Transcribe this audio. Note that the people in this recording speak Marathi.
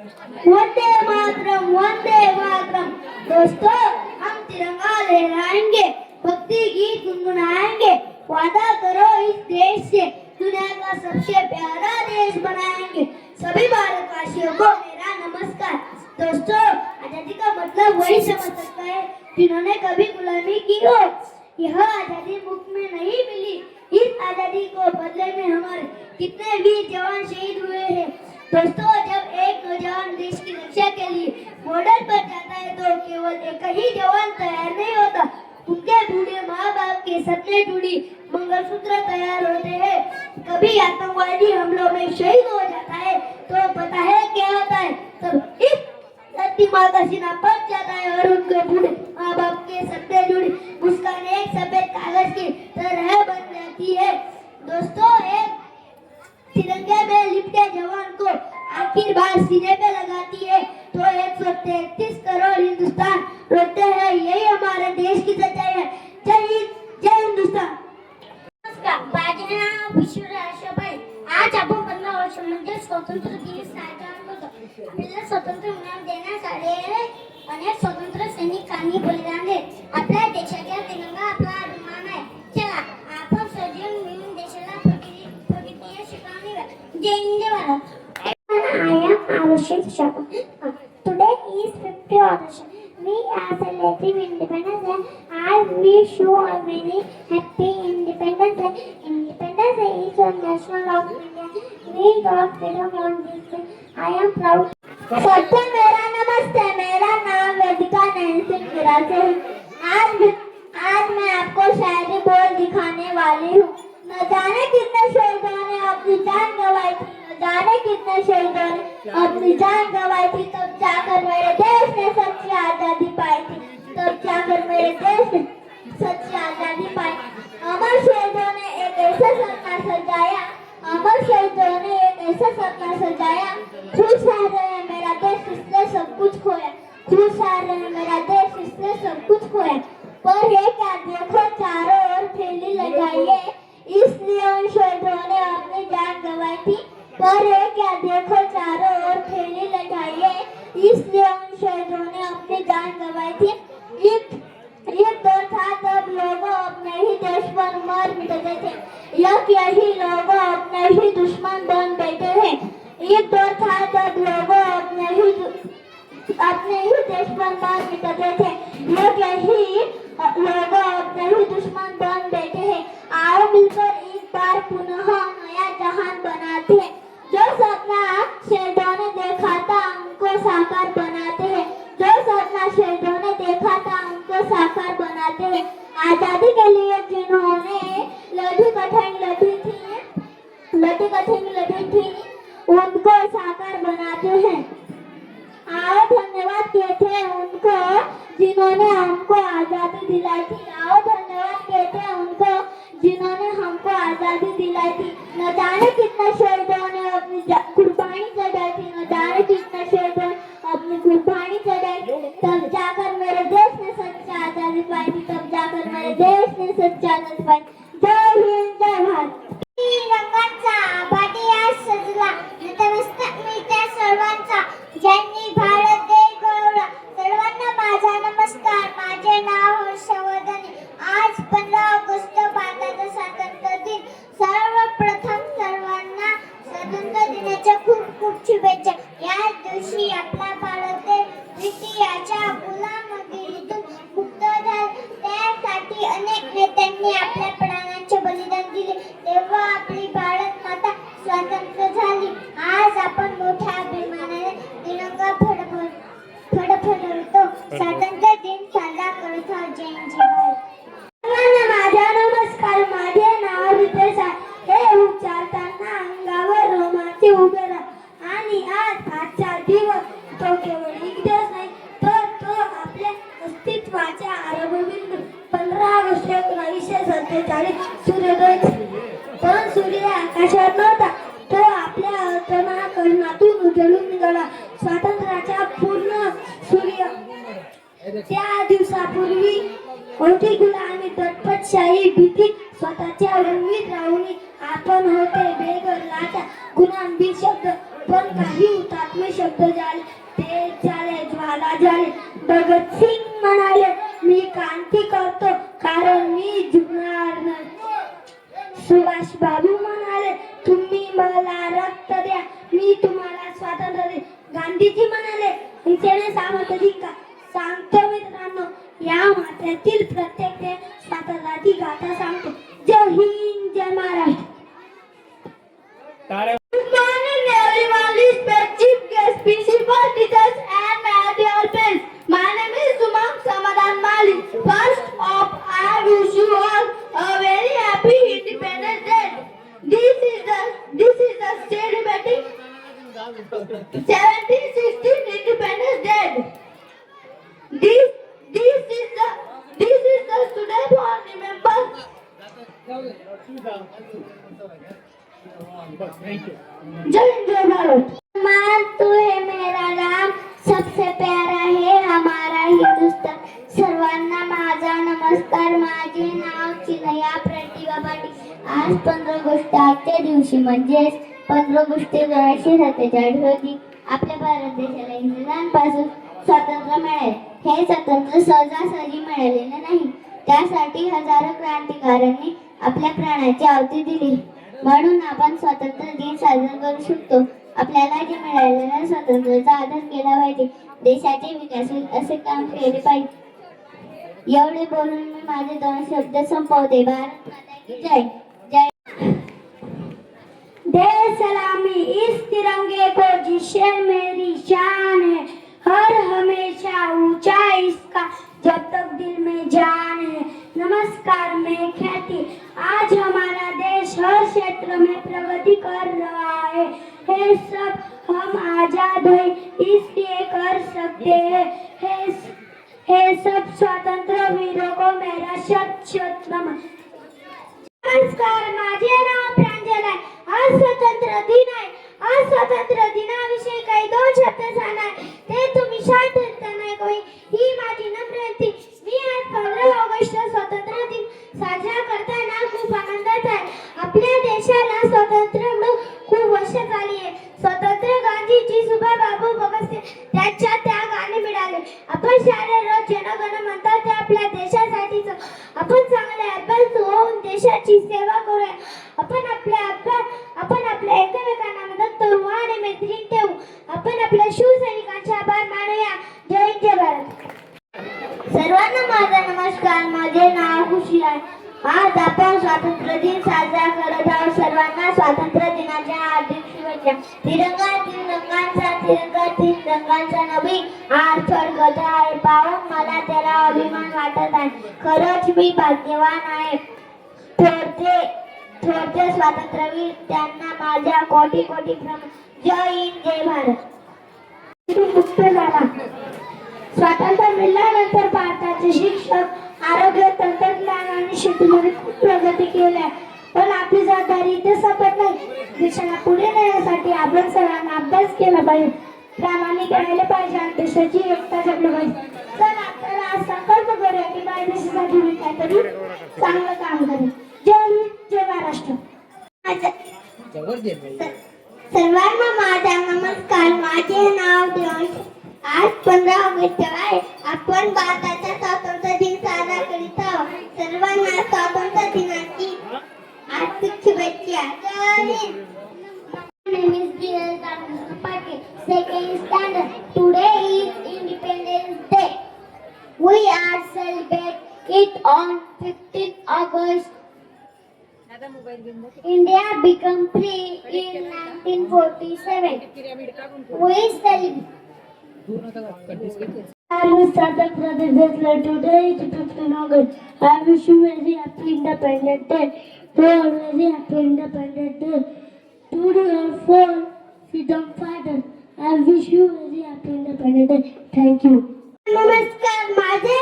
वंदे मातरम, वंदे मातरम। दोस्तों, हम तिरंगा लहराएंगे, भक्ति गीत गुनगुनाएंगे, वादा करो इस देश से दुनिया का सबसे प्यारा देश बनाएंगे। सभी भारतवासियों को मेरा नमस्कार। दोस्तों, आजादी का मतलब वही समझ सकता है जिन्होंने कभी गुलामी की हो। यह आजादी मुफ्त में नहीं मिली। इस आजादी को बदले में हमारे कितने वीर जवान शहीद हुए हैं। दोस्तों, जब एक नौजवान देश की रक्षा के लिए बॉर्डर पर जाता है तो केवल एक ही जवान तैयार नहीं होता, उनके बूढ़े माँ बाप के सपने जुड़ी मंगलसूत्र तैयार होते हैं। कभी आतंकवादी हमलों में शहीद हो जाता है तो पता है क्या होता है, तब इस धरती माँ का सीना फट जाता है और उनके बूढ़े माँ बाप के सपने जुड़ी मुस्कान एक सफेद कागज की तरह बन जाती है। दोस्तों, एक तिरंगे में लिपटे जवान को आखिर बार सीने पे लगाती है तो 133 करोड़ हिंदुस्तान रोते हैं। यही हमारे देश की सच्चाई है। जय हिंद, जय हिंदुस्तान। नमस्कार, माझे नाव विश्व राष्ट्रपती। आज आपण 15 वर्ष म्हणजे स्वातंत्र्य दिन साजरा करतो। आपल्याला स्वातंत्र्य मिळवून देण्यासाठी अनेक स्वातंत्र्य सैनिकांनी बलिदान दिले। आपल्या देशाचा तिरंगा आपला अभिमान आहे। चला आपण सजीव मिळून देशाला प्रगतीच्या शिखरावर जय Hind Bharat. I am Arushit Sharma. Today is 50th August. We are celebrating Independence Day. I wish you a very happy Independence Day. Independence Day is a national of India. We got freedom on this day. I am proud. सबको मेरा नमस्ते। मेरा नाम वेदिका नैन्सी गिरासे है। आज मैं आपको शायरी बोल दिखाने वाली हूँ। न जाने कितने शहीदों ने अपनी जान गंवाई थी, न जाने कितने शहीदों ने अपनी जान गंवाई थी, तब जाकर मेरे देश ने सच्ची आजादी पाई थी, तब जाकर मेरे देश ने सच्ची आजादी पाई। अमर शहीदों ने एक ऐसा सपना सजाया, अमर शहीदों ने एक ऐसा सपना सजाया, खुशहाल रहे मेरा देश इसलिए सब कुछ खोया, खुशहाल रहे मेरा देश इसलिए सब कुछ खोया। पर ये क्या देखो चारों ओर थैली लगाइए, इसलिए उन शहीदों ने अपनी जान गंवाई थी। पर ये क्या देखो चारों ओर थैली लगाइए, इसलिए उन शहीदों ने अपनी जान गंवाई थी। ये दौर था तब लोग अपने ही देश पर मर मिटते थे, यही लोग अपने ही दुश्मन बन बैठे हैं। ये दौर था तब लोग अपने ही देश पर मर मिटते थे, यही लोग अपने ही दुश्मन बन बैठे हैं। आओ मिलकर एक बार पुनः नया जहान बनाते हैं। जो सपना शहीदों ने देखा था उनको साकार बनाते हैं, जो सपना शहीदों ने देखा था उनको साकार बनाते हैं। आजादी के लिए जिन्होंने लड़ी थी उनको साकार बनाते हैं। आओ धन्यवाद कहते हैं उनको जिन्होंने हमको आजादी दिलाई थी। आओ धन्यवाद कहते हैं उनको जिन्होंने हमको आजादी दिलाई थी। न जाने कितने शहीदों ने अपनी कुर्बानी चढ़ाई थी, न जाने कितने शहीदों ने अपनी कुर्बानी चढ़ाई, तब जाकर मेरे देश ने सच्ची आजादी पाई थी, तब जाकर मेरे देश ने सच्ची आजादी पाई। जय हिंद, जय भारत। रंगांचा आभाटी आज सजला, नतमस्तक मी त्या सर्वांचा ज्यांनी भारत देश घडवला। सर्वांना माझा नमस्कार। माझे नाव हर्षवर्धन। आज 15 ऑगस्ट भारताचा स्वातंत्र्य दिन। सर्वप्रथम सर्वांना स्वातंत्र्य दिनाच्या खूप खूप शुभेच्छा। या दिवशी आपला भारत देश ब्रिटिशांच्या गुलामगिरीतून मुक्त झाला, त्यासाठी अनेक नेत्यांनी आपल्या प्राणांचे बलिदान दिले, तेव्हा आपली भारत माता स्वतंत्र झाली। आज आपण मोठ्या अभिमानाने तिरंगा फडफडवतो, स्वातंत्र्य दिन साजरा करत आहोत। जय हिंद, जय भारत। सर्वांना माझा नमस्कार। माझे नाव रितेश आहे। हे उच्चारताना अंगावर रोमांच उभे राहतात आणि आजचा दिवस तो केवळ एक दिवस नाही, तर तो आपल्या अस्तित्वाच्या आरंभबिंदू 15 ऑगस्ट 1947 सूर्योदय झाला। पण सूर्य आकाशात नव्हता, तो आपल्या अंतःकरणातून उजळून निघाला। स्वातंत्र्याचा पूर्ण सूर्य त्या दिवसापूर्वी होती गुलामी, दडपशाही, भीती, स्वतःच्या रंगीत राहुनी आपण होते बेघर लाचा गुलाम। शब्द पण काही हुतात्मे शब्द झाले ते झाले ज्वाला झाले. भगतसिंग म्हणाले मी क्रांती करतो कारण मी झुकणार नाही. सुभाष बाबू म्हणाले तुम्ही मला रक्त द्या मी तुम्हाला स्वातंत्र्य देईन. गांधीजी म्हणाले हिंसेने सामर्थ्य देईन का. सांगतो मित्रांनो या माथ्यातील प्रत्येक ते स्वातंत्र्याची गाथा सांगतो. जय हिंद जय Maharashtra. Good morning everyone, respected guests, principal, teachers and my dear friends. My name is Umang Samadan Mali. First off, I wish you all a very happy Independence Day. This is the celebrating 1716 Independence Day. This is the today for remember. जय जय भारत. मान तू है मेरा राम, सबसे प्यारा है हमारा हिंदुस्तान. सर्वांना माझा नमस्कार. माझे नाव चिनया प्रतिभा पाटील. आज 15 ऑगस्ट आजच्या दिवशी म्हणजेच 15 ऑगस्ट 1947 रोजी आपल्या भारत देशाला इंग्रजांपासून स्वातंत्र्य मिळाले. हे स्वातंत्र्य सहजासहजी मिळालेले नाही. त्यासाठी हजारो क्रांतिकारकांनी आपल्या प्राणाची आहुती दिली. म्हणून आपण स्वातंत्र्य दिन साजरा करू शकतो. आपल्याला जे मिळालेल्या स्वातंत्र्याचा आदर केला पाहिजे. देशाचे विकास होईल असे काम केले पाहिजे. एवढे बोलून मी माझे 2 शब्द संपवते. भारत माता की जय. जय. दे सलामी इस तिरंगे को जिसे मेरी शान है. हर हमेशा ऊंचा इसका जब तक दिल में जान है. नमस्कार मैं ख्याति. आज हमारा देश हर क्षेत्र में प्रगति कर रहा है. ये सब हम आजाद है इसलिए कर सकते हैं. हे सब स्वतंत्र वीरों को मेरा शत नमन. नमस्कार माझे नाव प्रांजल आहे. आज स्वतंत्र दिन आहे. आज स्वातंत्र्य दिनाविषयी काही 2 शब्द सांगणार. ते तुम्ही शांत नाही कोई ही माझी नम्र विनंती. मी आज 15 ऑगस्ट स्वातंत्र्य दिन साजरा करताना खूप आनंदात आहे. आपल्या देशाला स्वातंत्र्य मिळून खूप वर्ष झाली आहे. स्वातंत्र्य गांधीजी सुभाष बाबू भगतसिंग त्यांच्या त्यागाने मिळाले. आपण शाळेत रोज जनगण म्हणतात ते आपल्या देशासाठीच. आपण चांगले अभ्यास होऊन देशाची सेवा करूया. आपण आपल्या एकमेकांना मदत करू आणि मैत्री ठेवू. आपण आपल्या शिवसैनिकांचे आभार मानूया. जय हिंद जय भारत. सर्वांना माझा नमस्कार. माझे नाव खुशी आहे. आज आपण स्वातंत्र्य दिन साजरा करत आहोत. सर्वांना स्वातंत्र्य दिनाच्या हार्दिक शुभेच्छा. तिरंगा 3 रंगांचा, तिरंगा 3 रंगांचा नवी आज फडकत आहे. पाहून मला त्याला अभिमान वाटत आहे. खरंच मी भाग्यवान आहे. थोरचे स्वातंत्र्यवीर त्यांना माझ्या कोटी कोटी प्रणाम. जय हिंद जय भारत. मुक्त झाला. स्वातंत्र्य मिळाल्यानंतर भारताचे शिक्षक, आरोग्य, तंत्रज्ञान आणि शेतीमध्ये खूप प्रगती केली आहे. पण आपली जबाबदारी इथे संपत नाही. देशाला पुढे नेण्यासाठी आपण सर्वांना अभ्यास केला पाहिजे, प्रामाणिक राहिले पाहिजे आणि देशाची एकता जपली पाहिजे. चला तर आज संकल्प करूया की माझ्या देशासाठी मी काहीतरी चांगलं काम करेन. जय हिंद जय महाराष्ट्र. सर्वांना माझा नमस्कार. माझे नाव देवांश. आज 15 ऑगस्ट आहे. आपण भारताचा स्वातंत्र्य दिन साजरा करीत आहोत. सर्वांना स्वातंत्र्य दिनाची हार्दिक शुभेच्छा. जय Hind. My name is Dheeraj Patil, second standard. Today is Independence Day. We are celebrate it on 15th August. India became free in 1947. We celebrate. Today is 15 August. I wish you very happy Independence Day. Very happy Independence Day. To your four freedom fighters, I wish you very happy Independence Day. Thank you. नमस्कार. माझे